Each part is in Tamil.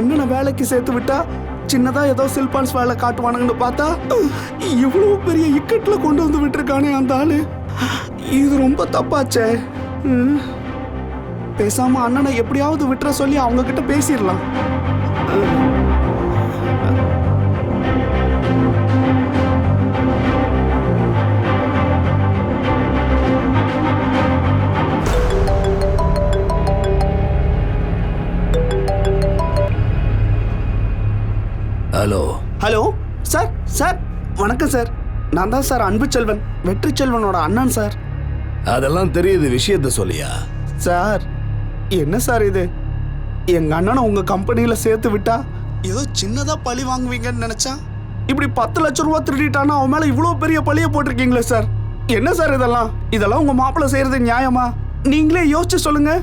அண்ணனை வேலைக்கு சேர்த்து விட்டா சின்னதா ஏதோ சில்பான்ஸ் வேலை காட்டுவானுங்கன்னு பார்த்தா இவ்வளவு பெரிய இக்கட்ல கொண்டு வந்து விட்டுருக்கானே அந்த ஆளு. இது ரொம்ப தப்பாச்சே. பேசாம அண்ணனை எப்படியாவது விட்டுற சொல்லி அவங்க கிட்ட பேசிடலாம். Hello hello sir. சார் வணக்கம் சார். நான் தான் சார் அன்பு செல்வன், வெற்றி செல்வனோட அண்ணன் சார். அதெல்லாம் தெரியுது, விஷயத்த சொல்லியா? சார் என்ன சார் இது? எங்க அண்ணனை உங்க கம்பெனியில சேர்த்து விட்டா ஏதோ சின்னதா பழி வாங்குவீங்கன்னு நினைச்சா இப்படி 10 லட்சம் ரூபாய் திருடிட்டானா அவன் மேல இவ்வளவு பெரிய பழிய போட்டிருக்கீங்களே சார். என்ன சார் இதெல்லாம் உங்க மாப்பிள்ள செய்யறது நியாயமா? நீங்களே யோசிச்சு சொல்லுங்க.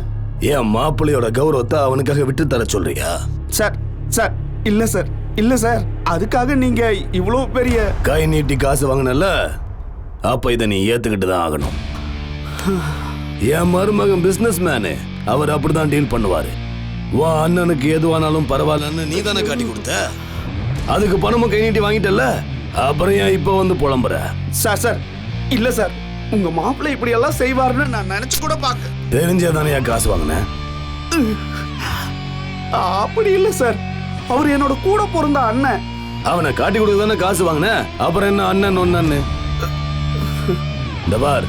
என் மாப்பிள்ளையோட கௌரவத்தை அவனுக்காக விட்டு தர சொல்றியா? சார் சார் இல்ல சார், இல்ல சார், அதுக்காக நீங்க இவ்வளவு பெரிய கை நீட்டி காசு வாங்கினல, அப்ப இதை நீ ஏத்துக்கிட்டு தான் ஆகணும். என் மருமகன் பிசினஸ் மேனு, அவர் அப்படிதான் டீல் பண்ணுவாரு. உன் அண்ணனுக்கு எதுவானாலும் பரவாயில்லன்னு நீ தானே காட்டி கொடுத்த. அதுக்கு பணமும் கை நீட்டி வாங்கிட்டல, அப்புறம் ஏன் இப்ப வந்து புலம்புற? சார் சார் இல்ல சார், உங்க மாப்பிள்ளை இப்படி எல்லாம் செய்வாருன்னு நான் நினைச்சு கூட பார்க்க. தெரிஞ்சதானே ஏன் காசு வாங்கின? அப்படி இல்ல சார், அவர் என்னோட கூட பிறந்த அண்ணன். அவனை காட்டி கொடுக்க தானே காசு வாங்கின, அப்புறம் என்ன அண்ணன் ஒன்னு? இந்த பார்,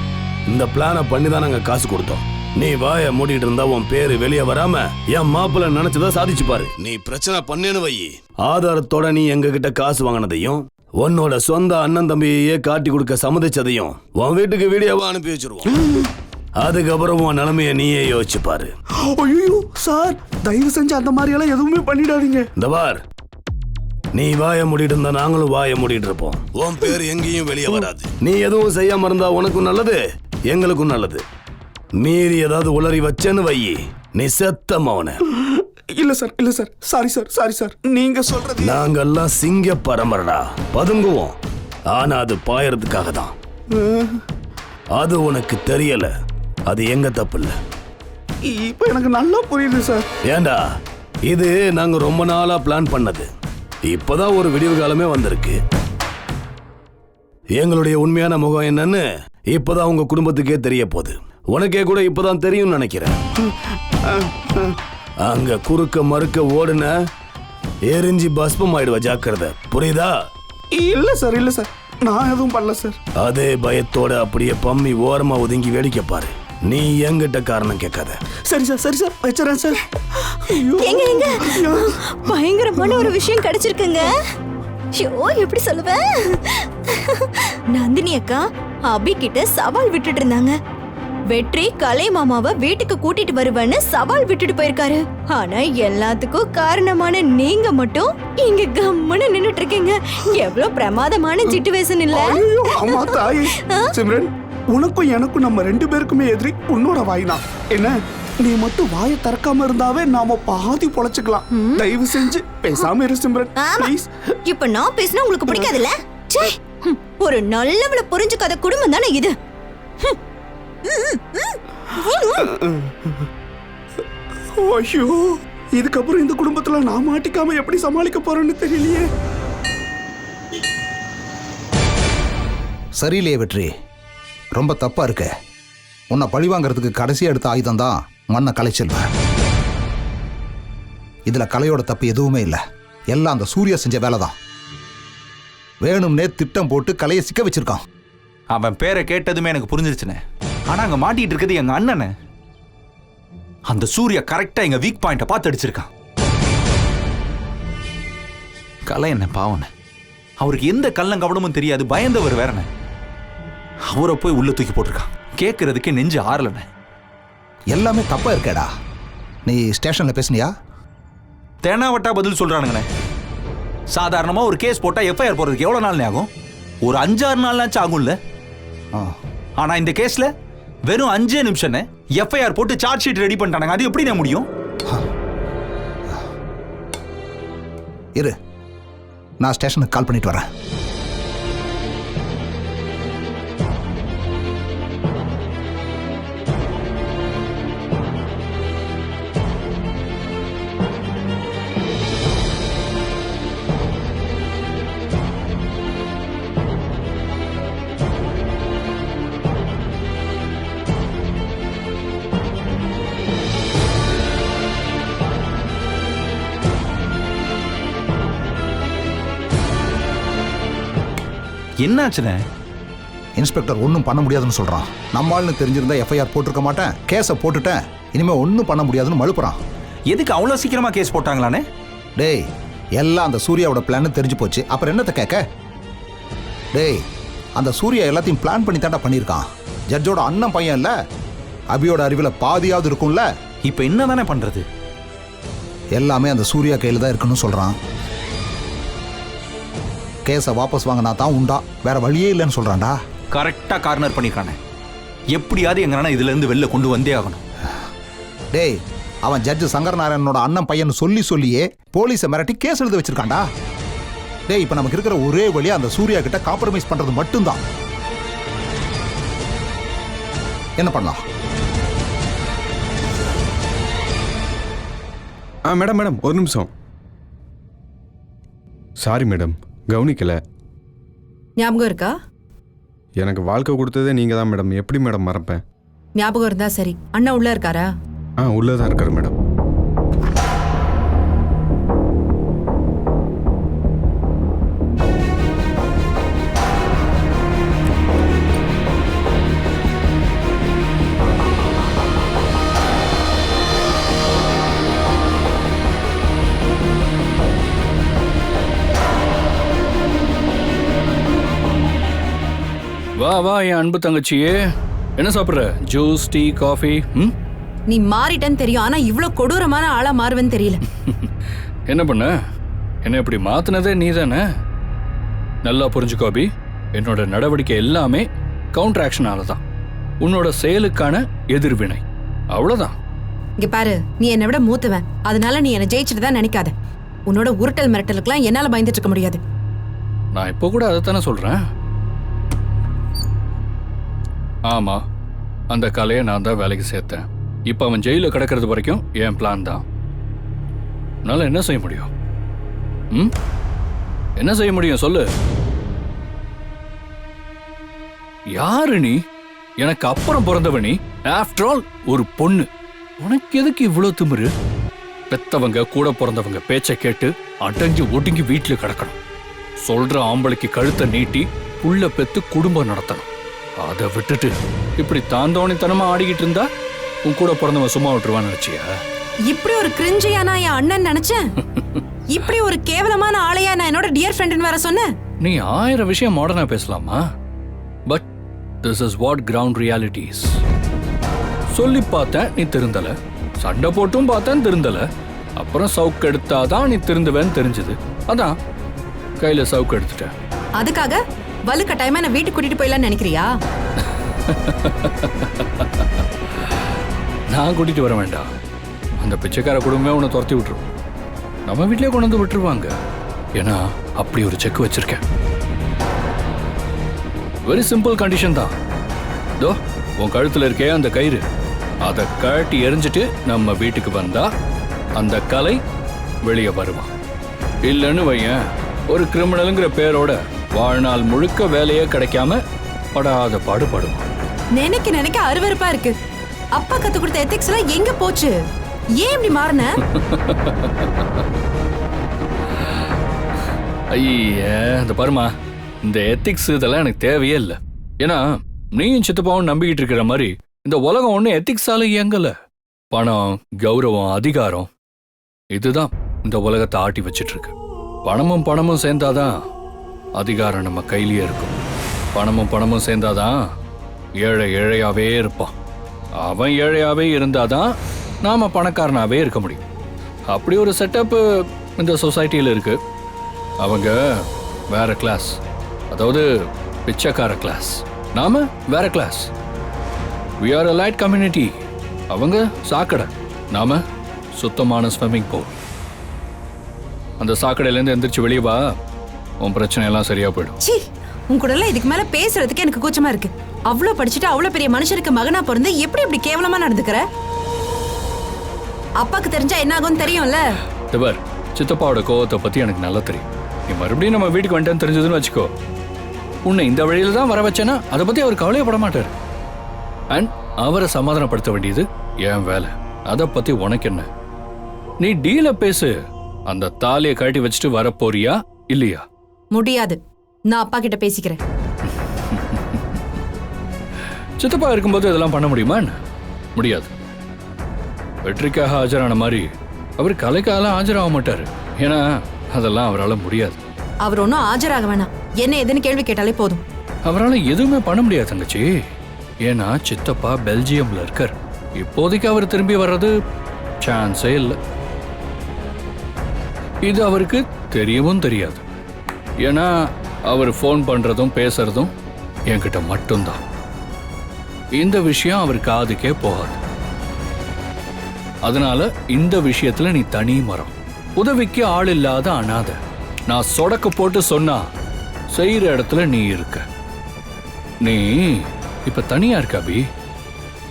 இந்த பிளான பண்ணி தான் நாங்க காசு கொடுத்தோம். நீ வாய மூடிட்டு இருந்தா உன் பேரு வெளியே வராம என் மாப்பிள்ள நினைச்சதா சாதிச்சு பாரு. நீ பிரச்சனை பண்ணேன்னு வை, ஆதாரத்தோட நீ எங்க கிட்ட காசு வாங்கினதையும் உன்னோட சொந்த அண்ணன் தம்பியே காட்டி கொடுக்க சம்மதிச்சதையும் உன் வீட்டுக்கு வீடியோவா அனுப்பி வச்சிருவோம். அதுக்கப்புறம் உன் நிலைமைய நீயே யோசிச்சு பாரு. ஐயோ சார், தயவு செஞ்சு அந்த மாதிரி எல்லாம் எதுவுமே பண்ணிடாதீங்க. இந்த பார், நீ வாய மூடிட்டு இருந்தா நாங்களும் வாய மூடிட்டு இருப்போம். உன் பேர் எங்கேயும் வெளியே வராது. நீ எதுவும் செய்யாம இருந்தா உனக்கும் நல்லது, எங்களுக்கும் நல்லது. மீறி ஏதாவது உளறி வச்சேன்னு வை, நீ செத்த மவன. இல்ல சார், இல்ல sir, sorry sir, sorry sir. நீங்க சொல்றது, நாங்கெல்லாம் சிங்க பரம்பரடா, பதுங்குவோம். ஆனா அது பாயறதுக்காக தான். அது உனக்கு தெரியல, அது எங்க தப்பு இல்ல. இப்ப எனக்கு நல்லா புரியுது சார். ஏண்டா, இது நாங்க ரொம்ப நாளா பிளான் பண்ணது. இப்பதான் ஒரு விடிவு காலமே வந்திருக்கு. எங்களுடைய உண்மையான முகம் என்னன்னு இப்பதான் உங்க குடும்பத்துக்கே தெரிய போகுது. உனக்கே கூட இப்பதான் தெரியும் நினைக்கிறேன். அங்க குறுக்க மறுக்க ஓடுன எரிஞ்சி பஸ்பம் ஆயிடுவ, ஜாக்கிரதை. புரியுதா? இல்ல சார், இல்ல சார், நான் எதுவும் பண்ணல சார். அதே பயத்தோட அப்படியே பம்மி ஓரமா ஒதுங்கி வேடிக்கை பாரு. நீ எங்கிட்ட காரணம் கேட்காத. சரி சார், சரி சார், வச்சுறேன் சார். எங்க எங்க பயங்கரமான ஒரு விஷயம் கிடைச்சிருக்குங்க. ஐயோ, எப்படி சொல்லுவேன்? நந்தினி அக்கா அபி கிட்ட சவால் விட்டுட்டு இருந்தாங்க. வெற்றி கலை மாமாவை வீட்டுக்கு கூட்டிட்டு வருவேன்னு சவால் விட்டுட்டு போயிருக்காரு. ஆனா எல்லாத்துக்கும் காரணமான நீங்க மட்டும் இங்க கம்முன்னு நின்னுட்டு இருக்கீங்க. எவ்வளவு பிரமாதமான சிட்டுவேஷன் இல்ல? அம்மா தாயே, சிம்ரன், உனக்கும் எனக்கும் நம்ம 2 பேருக்குமே எதிரி உன்னோட வாய் தான். என்ன, நீ மட்டும் வாயை திறக்காம இருந்தாவே நாம பாதி பொழைச்சுக்கலாம். தயவு செஞ்சு பேசாம இரு சிம்ரன், ப்ளீஸ். இப்ப நான் பேசினா உங்களுக்கு பிடிக்காதுல்ல? ஒரு நல்லவள புரிஞ்சுக்காத குடும்பம் தானே இது. ஐயோ, இதுக்கப்புறம் இந்த குடும்பத்துல நான் மாட்டிக்காம எப்படி சமாளிக்க போறேன்னு தெரியலையே. சரியில்லையே வெற்றி, ரொம்ப தப்பா இருக்க. உன்னை பழி வாங்கறதுக்கு கடைசியா எடுத்த ஆயுதம் தான் மண்ணை கலைச்செல்வன். இதுல கலையோட தப்பு எதுவுமே இல்லை. எல்லாம் அந்த சூர்யா செஞ்ச வேலை தான். வேணும்னே திட்டம் போட்டு கலையை சிக்க வச்சிருக்கான். அவன் பேரை கேட்டதுமே எனக்கு புரிஞ்சிருச்சுனே. ஆனா அங்க மாட்டிட்டு இருக்கிறது எங்க அண்ணனே. அந்த சூர்யா கரெக்டா எங்க வீக் பாயிண்ட பார்த்து அடிச்சிருக்கான். கலை என்ன பாவன, அவருக்கு எந்த கள்ளம் கவனமும் தெரியாது, பயந்தவர் வேறன. அவரை போய் உள்ள தூக்கி போட்டிருக்கான். கேட்கறதுக்கே நெஞ்சு ஆறலன. எல்லாமே தப்பா இருக்கேடா. நீ ஸ்டேஷன்ல பேசுனியா? தேனாவட்டா பதில் சொல்றானுங்கண்ணே. சாதாரணமா ஒரு கேஸ் போட்டா எஃப்ஐஆர் போறதுக்கு எவ்வளவு நாள் ஆகும்? ஒரு 5-6 நாள்னாச்சும் ஆகும்ல. ஆனா இந்த கேஸ்ல வெறும் 5 நிமிஷம் எஃப்ஐஆர் போட்டு சார்ஜ் ஷீட் ரெடி பண்ணிட்டாங்க. அது எப்படி நான் முடியும்? இரு, நான் ஸ்டேஷனுக்கு கால் பண்ணிட்டு வரேன். என்னாச்சுண்ணே? இன்ஸ்பெக்டர் ஒன்றும் பண்ண முடியாதுன்னு சொல்றான். நம்மால்னு தெரிஞ்சிருந்தா எஃப்ஐஆர் போட்டிருக்க மாட்டேன், கேஸை போட்டுட்டேன், இனிமே ஒன்றும் பண்ண முடியாதுன்னு மழுப்புறான். எதுக்கு அவ்வளோ சீக்கிரமா கேஸ் போட்டாங்களானே? டேய், எல்லாம் அந்த சூர்யாவோட பிளான் தெரிஞ்சு போச்சு, அப்புறம் என்னத்தை கேட்க? டேய், அந்த சூர்யா எல்லாத்தையும் பிளான் பண்ணி தாண்டா பண்ணியிருக்கான். ஜட்ஜோட அண்ணன் பையன் இல்ல, அபியோட அறிவில் பாதியாவது இருக்கும்ல. இப்போ என்ன தானே பண்றது? எல்லாமே அந்த சூர்யா கையில் தான் இருக்குன்னு சொல்றான். கேஸை வாபஸ் வாங்கினா தான் உண்டா, வேற வழியே இல்லைன்னு சொல்றான்டா. கரெக்டாக கார்னர் பண்ணிருக்கானே. எப்படியாவது எங்க அண்ணா இதுல இருந்து வெளில கொண்டு வந்தே ஆகணும். டேய், அவன் ஜட்ஜு சங்கரநாராயணனோட அண்ணன் பையன் சொல்லியே போலீஸை மிரட்டி கேஸ் எழுத வச்சிருக்கான்டா. டேய், இப்போ நமக்கு இருக்கிற ஒரே வழியா அந்த சூர்யா கிட்ட காம்ப்ரமைஸ் பண்றது மட்டும்தான். என்ன பண்ணலாம்? மேடம் மேடம் ஒரு நிமிஷம். சாரி மேடம், கவனிக்கல. ஞாபகம் இருக்கா? எனக்கு வாழ்க்கை கொடுத்ததே நீங்க தான் மேடம், எப்படி மேடம் மறப்பேன்? ஞாபகம் இருந்தா சரி. அண்ணா உள்ள இருக்காரா? உள்ளதான் இருக்காரு மேடம். வா வா என் அன்பு தங்கச்சியே, என்ன சாப்பிட்ற? Juice, tea, coffee? நீ மாறிட்டேன்னு தெரியும், ஆனா இவ்ளோ கொடூரமான ஆளா மாறுவேன்னு தெரியல. என்ன பண்ண? என்ன இப்படி மாத்தினதே நீ தானே? நல்லா புரிஞ்சுக்கோ அபி, என்னோட நடவடிக்கை எல்லாமே கவுண்டர் ஆக்ஷனால தான், உன்னோட செயலுக்கான எதிர்வினை, அவ்வளவுதான். இங்க பாரு, நீ என்னை விட மூத்தவன், அதனால நீ என்னை ஜெயிச்சுட்டு தான் நினைக்காத. உன்னோட உருட்டல் மிரட்டலுக்குலாம் என்னால பயந்துட்டு இருக்க முடியாது. நான் இப்போ கூட அதைத்தானே சொல்றேன். ஆமா, அந்த கலையை நான் தான் வேலைக்கு சேர்த்தேன். இப்போ அவன் ஜெயில கிடக்கிறது வரைக்கும் என் பிளான் தான். என்னால என்ன செய்ய முடியும்? என்ன செய்ய முடியும் சொல்லு? யாரு நீ? எனக்கு அப்புறம் பிறந்தவ நீ. ஆஃப்டர் ஆல் ஒரு பொண்ணு. உனக்கு எதுக்கு இவ்வளவு திமிரு? பெத்தவங்க கூட பிறந்தவங்க பேச்சை கேட்டு அடங்கி ஒடுங்கி வீட்டுல கிடக்கணும். சொல்ற ஆம்பளைக்கு கழுத்தை நீட்டி புள்ள பெத்து குடும்பம் நடத்தணும். அதை விட்டுட்டு இப்படி தாந்தோணித்தனமா ஆடிக்கிட்டு இருந்தா உன் கூட பிறந்தவன் சும்மா விட்டுருவான்னு நினைச்சியா? இப்படி ஒரு கிரிஞ்சியா நான் என் அண்ணன் நினைச்சேன். இப்படி ஒரு கேவலமான ஆளையா நான் என்னோட டியர் ஃப்ரெண்ட் வேற சொன்னேன். நீ 1000 விஷயம் மாடர்னா பேசலாமா, but this is what ground realities. சொல்லி பார்த்தேன், நீ திருந்தல. சண்டை போட்டும் பார்த்தேன், திருந்தல. அப்புறம் சவுக்கு எடுத்தாதான் நீ திருந்துவேன்னு தெரிஞ்சது. அதான் கையில சவுக்கு எடுத்துட்டேன். அதுக்காக வலுக்கட்டாயமா நான் வீட்டுக்கு கூட்டிட்டு போயிடலாம்னு நினைக்கிறியா? நான் கூட்டிட்டு வர வேண்டாம். அந்த பிச்சைக்கார குடும்பமே உன்னை துரத்தி விட்டுரும். நம்ம வீட்லயே கொண்டு வந்து விட்டுருவாங்க. ஏன்னா அப்படி ஒரு செக் வச்சிருக்கேன். வெரி சிம்பிள் கண்டிஷன் தான். தோ உன் கழுத்துல இருக்கே அந்த கயிறு, அதை கழட்டி எரிஞ்சிட்டு நம்ம வீட்டுக்கு வந்தா அந்த கலை வெளியே வருவான். இல்லைன்னு வையன், ஒரு கிரிமினலுங்கிற பேரோட வாழ்நாள் முழுக்க வேலையே கிடைக்காம படாத பாடுபடுவான். நினைக்க நினைக்க அருவருப்பா இருக்கு. அப்பா கத்து கொடுத்த எத்திக்ஸ் எல்லாம் எங்க போச்சு? ஏன் இப்படி மாறின? ஐய, இந்த பாருமா, இந்த எத்திக்ஸ் இதெல்லாம் எனக்கு தேவையே இல்லை. ஏன்னா நீயும் சித்தப்பாவும் நம்பிக்கிட்டு இருக்கிற மாதிரி இந்த உலகம் ஒண்ணு எத்திக்ஸால இயங்கல. பணம், கௌரவம், அதிகாரம், இதுதான் இந்த உலகத்தை ஆட்டி வச்சிட்டு இருக்கு. பணமும் சேர்ந்தாதான் அதிகாரம் நம்ம கையிலேயே இருக்கும். பணமும் சேர்ந்தாதான் ஏழை ஏழையாவே இருப்பான். அவன் ஏழையாவே இருந்தாதான் நாம பணக்காரனாவே இருக்க முடியும். அப்படி ஒரு செட்டப் இந்த சொசைட்டியில் இருக்கு. அவங்க வேற கிளாஸ், அதாவது பிச்சைக்கார கிளாஸ். நாம வேற class. we are a light community. அவங்க சாக்கடை, நாம சுத்தமான ஸ்விம்மிங் பூல். அந்த சாக்கடையிலேருந்து எந்திரிச்சு வெளியே வா, உன் பிரச்சனை எல்லாம் சரியா போயிடும். சீ, உன் கூட எல்லாம் இதுக்கு மேல பேசுறதுக்கு எனக்கு கூச்சமா இருக்கு. அவ்வளவு படிச்சுட்டு அவ்வளவு பெரிய மனுஷனுக்கு மகனா பிறந்து எப்படி இப்படி கேவலமா நடந்துக்கிற? அப்பாக்கு தெரிஞ்சா என்ன ஆகும்னு தெரியும்ல. தவர், சித்தப்பாவோட கோவத்தை பத்தி எனக்கு நல்லா தெரியும். நீ மறுபடியும் நம்ம வீட்டுக்கு வந்துட்டேன்னு தெரிஞ்சதுன்னு வச்சுக்கோ, உன்னை இந்த வழியில தான் வர வச்சேன்னா அதை பத்தி அவர் கவலையப்பட மாட்டார். அண்ட் அவரை சமாதானப்படுத்த வேண்டியது என் வேலை. அதை பத்தி உனக்கு என்ன? நீ டீல பேசு. அந்த தாலியை கட்டி வச்சுட்டு வர போறியா இல்லையா? முடியாது. நான் அப்பா கிட்ட பேசிக்கிறேன். சித்தப்பா இருக்கும்போது இதெல்லாம் பண்ண முடியுமா என்ன? முடியாது. வெற்றிக்காக ஆஜரான மாதிரி அவர் கலைக்கால ஆஜராக மாட்டாரு. ஏன்னா அதெல்லாம் அவரால் முடியாது. அவர் ஒன்றும் ஆஜராக வேணாம், என்ன எதுன்னு கேள்வி கேட்டாலே போதும். அவரால் எதுவுமே பண்ண முடியாது தங்கச்சி. ஏன்னா சித்தப்பா பெல்ஜியம்ல இருக்கார். இப்போதைக்கு அவர் திரும்பி வர்றது சான்ஸே இல்லை. இது அவருக்கு தெரியவும் தெரியாது. ஏன்னா அவர் ஃபோன் பண்றதும் பேசுறதும் என்கிட்ட மட்டும்தான். இந்த விஷயம் அவர் காதுக்கே போகாது. அதனால இந்த விஷயத்துல நீ தனி மரம், உதவிக்கு ஆள் இல்லாத அனாதை. நான் சொடக்க போட்டு சொன்னா செய்யற இடத்துல நீ இருக்க. நீ இப்ப தனியா இருக்க அபி.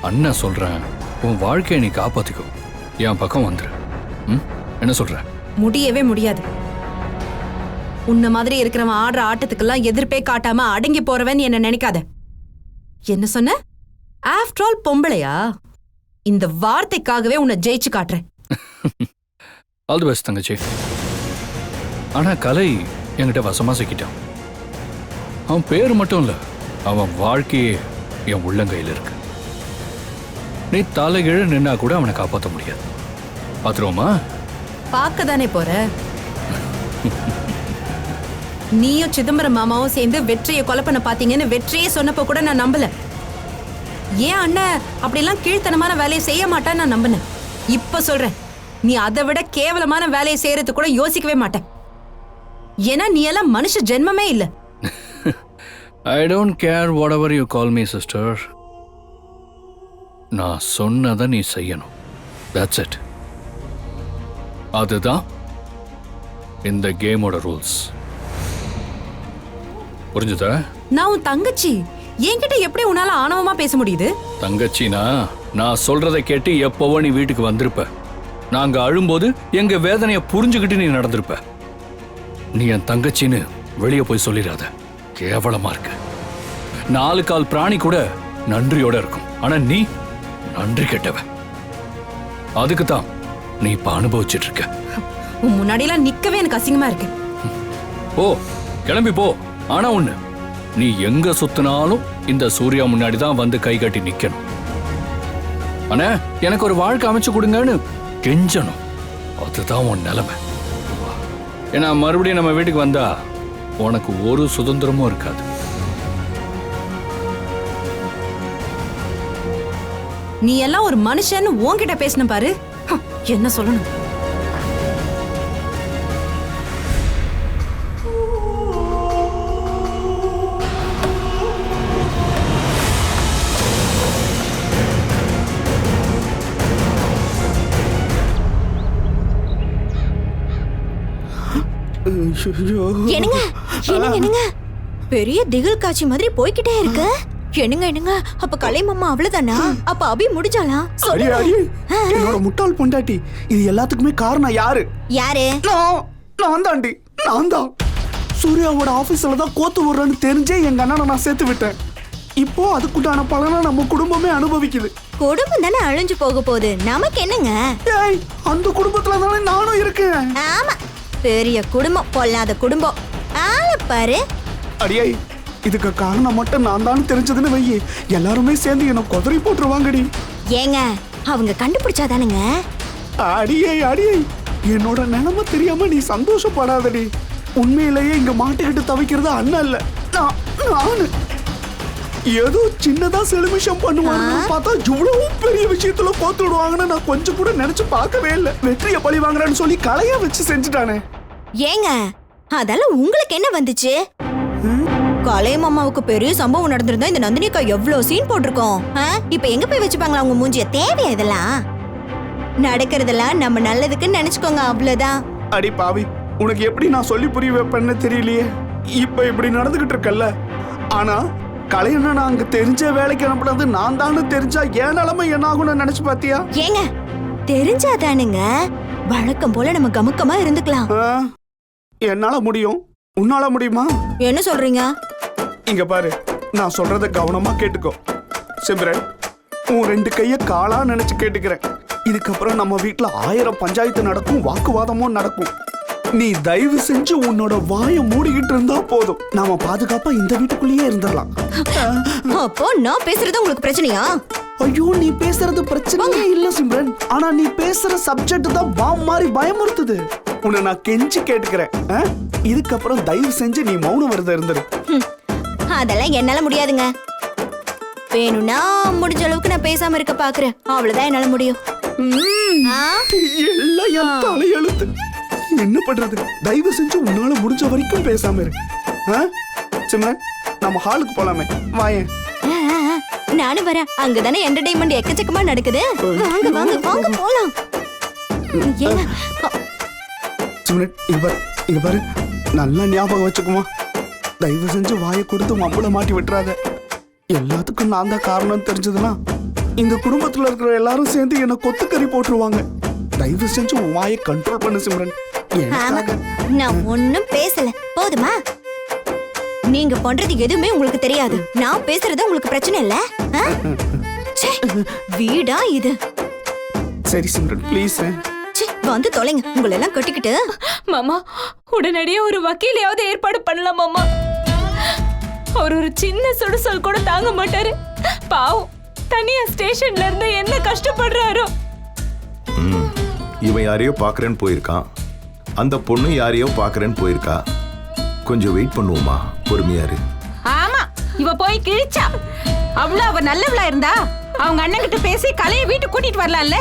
அண்ணன் சொல்றேன், உன் வாழ்க்கையை நீ காப்பாத்திக்கோ. என் பக்கம் வந்துரு. என்ன சொல்ற? முடியவே முடியாது. உன்ன மாதிரி இருக்கிறவன் ஆடுற ஆட்டத்துக்கெல்லாம் எதிர்ப்பே காட்டாம அடங்கி போறவன் என்ன நினைக்காத. என்ன சொன்ன? ஆஃப்டர் ஆல் பொம்பளையா? இந்த வார்த்தைக்காகவே உன்னை ஜெயிச்சு காட்டுறேன். ஆல் தி பெஸ்ட் தங்கச்சி. ஆனா கலை என்கிட்ட வசமா சிக்கிட்டான். அவன் பேர் மட்டும் இல்ல, அவன் வாழ்க்கையே என் உள்ளங்கையில் இருக்கு. நீ தலைகீழ நின்னா கூட அவனை காப்பாற்ற முடியாது. பாத்துருவோமா? பார்க்க தானே போற. நீயும் சிதம்பரம் மாமாவும் சேர்ந்து வெற்றியை கொலை பண்ண பாத்தீங்கன்னு வெற்றியே சொன்னப்போ கூட நான் நம்பல. ஏன் அண்ணன் அப்படிலாம் கீழ்த்தனமான வேலையை செய்ய மாட்டான்னு நான் நம்பினேன். இப்ப சொல்றேன், நீ அதை விட கேவலமான வேலையை செய்யறது கூட யோசிக்கவே மாட்டேன். ஏன்னா நீ எல்லாம் மனுஷ ஜென்மமே இல்ல. I don't care what ever you call me sister. நான் சொன்னதை நீ செய்யணும். That's it. அதுதான் இந்த கேமோட ரூல்ஸ். புரிஞ்சுதா? நான் உன் தங்கச்சி, என்கிட்ட எப்படி உன்னால ஆணவமா பேச முடியுது? தங்கச்சினா நான் சொல்றதை கேட்டு எப்பவோ நீ வீட்டுக்கு வந்திருப்ப. நாங்க அழும்போது எங்க வேதனைய புரிஞ்சுக்கிட்டு நீ நடந்திருப்ப. நீ என் தங்கச்சின்னு வெளியே போய் சொல்லிடாத. கேவலமா இருக்கு. 4 கால் பிராணி கூட நன்றியோட இருக்கும். ஆனா நீ நன்றி கெட்டவ. அதுக்கு தான் நீ இப்ப அனுபவிச்சுட்டு இருக்க. உன் முன்னாடியெல்லாம் நிக்கவே எனக்கு அசிங்கமா இருக்கு. ஓ, கிளம்பி போ. ஆனா ஒண்ணு, நீ எங்க சுத்தினாலும் இந்த சூர்யா முன்னாடி தான் வந்து கை கட்டி நிக்கணும். அண்ணா, எனக்கு ஒரு வாழ்க்கை அமைச்சு கொடுங்கன்னு கெஞ்சணும். அதுதான் உன் நிலைமை. ஏன்னா மறுபடியும் நம்ம வீட்டுக்கு வந்தா உனக்கு ஒரு சுதந்திரமும் இருக்காது. நீ எல்லாம் ஒரு மனுஷன் உன்கிட்ட பேசின பாரு. என்ன சொல்லணும்? என்னங்க என்னங்க என்னங்க பெரிய திகில் காட்சி மாதிரி போய்கிட்டே இருக்கு. என்னங்க என்னங்க, அப்ப கலை மாமா அவ்வளவுதானா? அப்ப அபி முடிஞ்சாளா? அடி, அடி. என்னோட முட்டாள் பொண்டாட்டி. இது எல்லாத்துக்குமே காரணம் யாரு? யாரு? நான் தாண்டி. நான் தான் சூர்யாவோட ஆபீஸ்ல தான் கோத்து விடுறேன்னு தெரிஞ்சே எங்க அண்ணனை நான் சேர்த்து விட்டேன். இப்போ அதுக்குண்டான பலனை நம்ம குடும்பமே அனுபவிக்குது. குடும்பம் தானே அழிஞ்சு போக போகுது, நமக்கு என்னங்க? ஏய், அந்த குடும்பத்துல தானே நானும் இருக்கேன். ஆமா, பெரிய குடும்பம், பொல்லாத குடும்பம். ஆள பாரு. அடியை, இதுக்கு காரணம் மட்டும் நான் தான் தெரிஞ்சதுன்னு வையே, எல்லாருமே சேர்ந்து என்ன கொதறி போட்டுருவாங்கடி. ஏங்க, அவங்க கண்டுபிடிச்சாதானுங்க. அடியை அடியை, என்னோட நிலைமை தெரியாம நீ சந்தோஷப்படாதடி. உண்மையிலேயே இங்க மாட்டிக்கிட்டு தவிக்கிறது அண்ணன் இல்ல, நானு. ஏதோ சின்னதா செலிமிஷம் பண்ணுவாங்க பார்த்தா இவ்வளவு பெரிய விஷயத்துல கோத்து விடுவாங்கன்னு நான் கொஞ்சம் கூட நினைச்சு பார்க்கவே இல்லை. வெற்றியை பழி வாங்குறேன்னு சொல்லி கலையா வச்சு செஞ்சுட்டானே. ஏங்க, அதெல்லாம் உங்களுக்கு என்ன வந்துச்சு? கலை மாமாவுக்கு பெரிய சம்பவம் நடந்திருந்தா இந்த நந்தினிக்கா எவ்வளவு சீன் போட்டிருக்கோம். இப்ப எங்க போய் வச்சுப்பாங்களா உங்க மூஞ்சிய? தேவையா இதெல்லாம்? நடக்கிறதெல்லாம் நம்ம நல்லதுக்கு நினைச்சுக்கோங்க, அவ்வளவுதான். அடி பாவி, உனக்கு எப்படி நான் சொல்லி புரிய வைப்பேன்னு தெரியலையே. இப்ப இப்படி நடந்துகிட்டு இருக்கல்ல, ஆனா கலையண்ணா நான் அங்க தெரிஞ்ச வேலைக்கு அனுப்புனது நான் தானு தெரிஞ்சா என் நிலைமை என்ன ஆகும்னு நினைச்சு பாத்தியா? ஏங்க, தெரிஞ்சாதானுங்க வழக்கம் போல நம்ம கமுக்கமா இருந்துக்கலாம். என்னால முடியும், உன்னால முடியுமா? என்ன சொல்றீங்க? இங்க பாரு, நான் சொல்றத கவனமா கேட்டுக்கோ. சிம்ரன், உன் 2 கைய காலா நினைச்சு கேட்டுக்கிறேன். இதுக்கப்புறம் நம்ம வீட்டுல 1000 பஞ்சாயத்து நடக்கும், வாக்குவாதமும் நடக்கும். நீ தயவு செஞ்சு உன்னோட வாயை மூடிக்கிட்டு இருந்தா போதும். நாம பாதுகாப்பா இந்த வீட்டுக்குள்ளேயே இருந்துடலாம். அப்போ நான் பேசுறது உங்களுக்கு பிரச்சனையா? ஐயோ, நீ பேசுறது பிரச்சனையே இல்ல சிம்ரன். ஆனா நீ பேசுற சப்ஜெக்ட் தான் பாம் மாதிரி பயமுறுத்துது. உன்னை நான் கெஞ்சி கேட்டுக்கிறேன். இதுக்கப்புறம் தயவு செஞ்சு நீ மௌன விரதம் இருந்துரு. அதெல்லாம் என்னால முடியாதுங்க. வேணும்னா முடிஞ்ச அளவுக்கு நான் பேசாம இருக்க பாக்குறேன். அவ்வளவுதான் என்னால முடியும். எல்லாம் என் தலையெழுத்து. என்ன பண்றது? தயவு செஞ்சு உன்னால முடிஞ்ச வரைக்கும் பேசாம இரு. சிம்ரன், நம்ம ஹாலுக்கு போலாமே, வாயேன். நானும் வரேன். அங்கதானே என்டர்டைன்மெண்ட் எக்கச்சக்கமா நடக்குது. வாங்க வாங்க வாங்க போலாம். சிம்ரன், இங்க பாரு, நல்லா ஞாபகம் வச்சுக்குமா. தயவு செஞ்சு வாயை கொடுத்து மம்பளை மாட்டி விட்டுறாத. எல்லாத்துக்கும் நான் தான் காரணம் தெரிஞ்சதுன்னா இந்த குடும்பத்துல இருக்கிற எல்லாரும் சேர்ந்து என்ன கொத்துக்கறி போட்டுருவாங்க. தயவு செஞ்சு உன் வாயை கண்ட்ரோல் பண்ணு சிம்ரன். நான் ஒன்னும் பேசல, போதுமா? நீங்க பண்றது எதுவுமே உங்களுக்கு தெரியாது. நான் பேசுறது உங்களுக்கு பிரச்சனை இல்ல. வீடா இது? சரி சிம்ரன், ப்ளீஸ் வந்து தொலைங்க. உங்களை எல்லாம் கட்டிக்கிட்டு. மாமா, உடனடியே ஒரு வக்கீலையாவது ஏற்பாடு பண்ணலாம் மாமா. அவர் ஒரு சின்ன சுடுசொல் கூட தாங்க மாட்டாரு. பாவம், தனியா ஸ்டேஷன்ல இருந்து என்ன கஷ்டப்படுறாரோ. இவன் யாரையோ பாக்குறேன்னு போயிருக்கான், அந்த பொண்ணு யாரையோ பாக்குறேன்னு போயிருக்கா. கொஞ்சம் வெயிட் பண்ணுவோமா, பொறுமையாரு. ஆமா, இவ போய் கிழிச்சா. அவ்வளவு அவ நல்லவளா இருந்தா அவங்க அண்ணன் கிட்ட பேசி கலைய வீட்டுக்கு கூட்டிட்டு வரலாம்ல.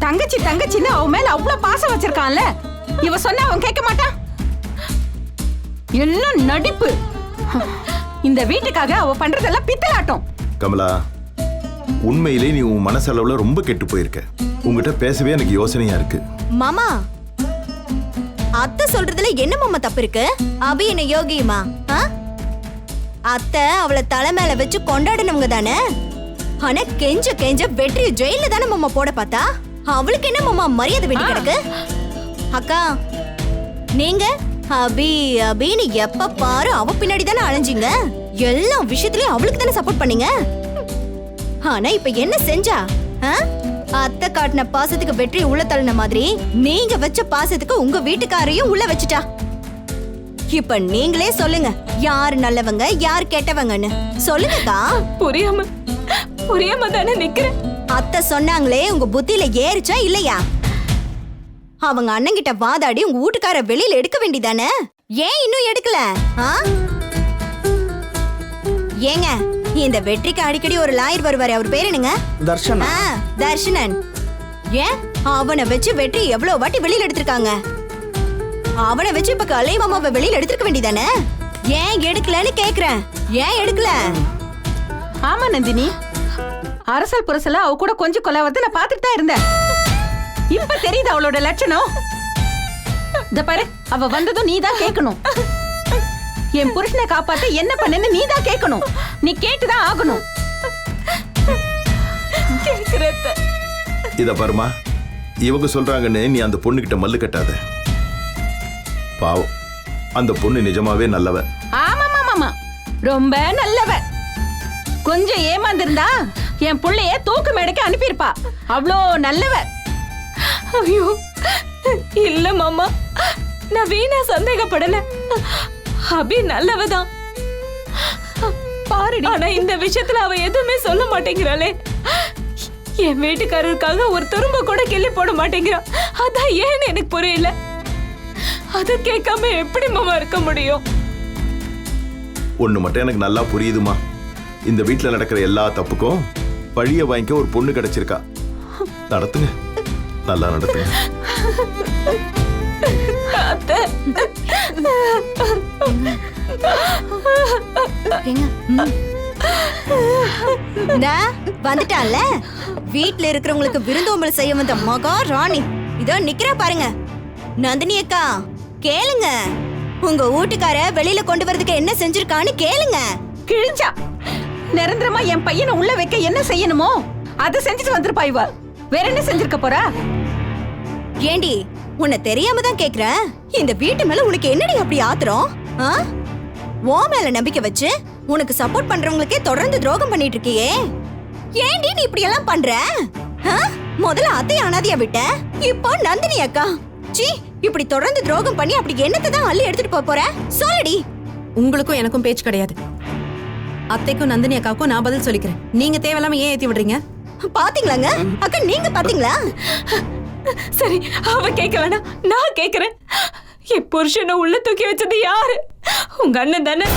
தங்கச்சின்னு அவ மேல அவ்வளவு பாசம் வச்சிருக்கான்ல. இவ சொன்னா அவன் கேட்க மாட்டான். எல்லாம் நடிப்பு. இந்த வீட்டுக்காக அவ பண்றதெல்லாம் பித்தலாட்டம். கமலா, உண்மையிலே நீ உன் மனசளவுல ரொம்ப கெட்டு போயிருக்க. உங்ககிட்ட பேசவே எனக்கு யோசனையா இருக்கு. மாமா, அத்தை சொல்றதுல என்ன மாமா தப்பு இருக்கு? அபி என்ன யோகியுமா? அத்தை அவளை தலை மேல வச்சு கொண்டாடினவங்க தானே. ஆனா கெஞ்ச வெற்றி ஜெயில தானே மாமா போட பார்த்தா. அவளுக்கு என்ன மாமா மரியாதை வேண்டி கிடக்கு? அக்கா, நீங்க அபின்னு எப்ப பாரு அவ பின்னாடி தானே அலைஞ்சிங்க. எல்லா விஷயத்திலயும் அவளுக்கு தானே சப்போர்ட் பண்ணீங்க. ஆனா இப்ப என்ன செஞ்சா? அத்தை காட்டின பாசத்துக்கு வெற்றி உள்ள தள்ளின மாதிரி நீங்க வச்ச பாசத்துக்கு உங்க வீட்டுக்காரையும் உள்ள வச்சுட்டா. இப்ப நீங்களே சொல்லுங்க, யார் நல்லவங்க யார் கெட்டவங்கன்னு சொல்லுங்கக்கா. புரியாம தானே நிக்கிறேன். அத்தை சொன்னாங்களே, உங்க புத்தியில ஏறிச்சா இல்லையா? அவங்க அண்ணன் கிட்ட வாதாடி உங்க வீட்டுக்கார வெளியில எடுக்க வேண்டியதானே. ஏன் இன்னும் எடுக்கல? ஏங்க, இந்த வெற்றிக்கு அடிக்கடி ஒரு லாயர் வருவாரு. அவர் பேர் என்னங்க? தர்ஷனன். ஏன் அவனை வச்சு வெற்றி எவ்வளவு வாட்டி வெளியில எடுத்திருக்காங்க. அவனை வச்சு இப்ப கலை மாமாவை வெளியில எடுத்துக்க வேண்டியதானே. ஏன் எடுக்கலன்னு கேக்குறேன். ஏன் எடுக்கல? ஆமா நந்தினி, அரசல் புரசலா அவ கூட கொஞ்சம் கொலாவத நான் பாத்துட்டு தான் இருந்தேன். இப்ப தெரியுது அவளோட லட்சணம். இத பாரு, அவ வந்ததும் நீ தான் கேட்கணும். என் புருஷனை காப்பாத்த என்ன பண்ணேன்னு நீ தான் கேட்கணும். நீ கேட்டுதான் ஆகணும். இத பாருமா, இவங்க சொல்றாங்கன்னு நீ அந்த பொண்ணு கிட்ட மல்லு கட்டாத. பாவம், அந்த பொண்ணு நிஜமாவே நல்லவ. ஆமா, ரொம்ப நல்லவ. கொஞ்சம் ஏமாந்திருந்தா என் புள்ளைய தூக்கு மேடைக்கு அனுப்பியிருப்பா. அவ்வளோ நல்லவ. ஐயோ இல்ல மாமா, நான் வீணா சந்தேகப்படல. அபி நல்லவதான் பாருடி. ஆனா இந்த விஷயத்துல அவ எதுவுமே சொல்ல மாட்டேங்கிறாளே. என் வீட்டுக்காரருக்காக ஒரு துரும்ப கூட கிள்ளி போட மாட்டேங்கிறா. அதான் ஏன்னு எனக்கு புரியல. அத கேட்காம எப்படி மாமா இருக்க முடியும்? ஒண்ணு மட்டும் எனக்கு நல்லா புரியுதுமா. இந்த வீட்டுல நடக்கிற எல்லா தப்புக்கும் பழிய வாங்கிக்க ஒரு பொண்ணு கிடைச்சிருக்கா. நடத்துங்க, நல்லா நடத்துங்க. வந்துட்டான்ல, வீட்டுல இருக்கிறவங்களுக்கு விருந்தோம்பல் செய்ய வந்த மகா ராணி இதோ நிக்கிறா பாருங்க. நந்தினி அக்கா, கேளுங்க. உங்க வீட்டுக்கார வெளியில கொண்டு வரதுக்கு என்ன செஞ்சிருக்கான்னு கேளுங்க. கிழிஞ்சா நிரந்தரமா என் பையனை உள்ள வைக்க என்ன செய்யணுமோ அதை செஞ்சுட்டு வந்திருப்பா. இவ வேற என்ன செஞ்சிருக்க போறா? ஏண்டி, உன்னை தெரியாம தான் கேக்குறேன். இந்த வீட்டு மேல உனக்கு என்னடி அப்படி ஆத்திரம்? ஓ மேல நம்பிக்கை வச்சு உனக்கு சப்போர்ட் பண்றவங்களுக்கே தொடர்ந்து துரோகம் பண்ணிட்டு இருக்கியே. ஏண்டி நீ இப்படி எல்லாம் பண்ற? முதல்ல அத்தை அனாதையா விட்ட, இப்போ நந்தினி அக்கா. சீ, இப்படி தொடர்ந்து துரோகம் பண்ணி அப்படி என்னத்தை தான் அள்ளி எடுத்துட்டு போற சொல்லடி. உங்களுக்கும் எனக்கும் பேச்சு கிடையாது. அத்தைக்கும் நந்தினி அக்காவுக்கும் நான் பதில் சொல்லிக்கிறேன். நீங்க தேவையில்லாம ஏன் ஏத்தி விடுறீங்க? பாத்தீங்களாங்க அக்கா, நீங்க பாத்தீங்களா? சரி, அவ கேட்க வேணாம், நான் கேக்குறேன். என் புருஷனை உள்ள தூக்கி வச்சது யாரு? உங்க அண்ணன் தானே?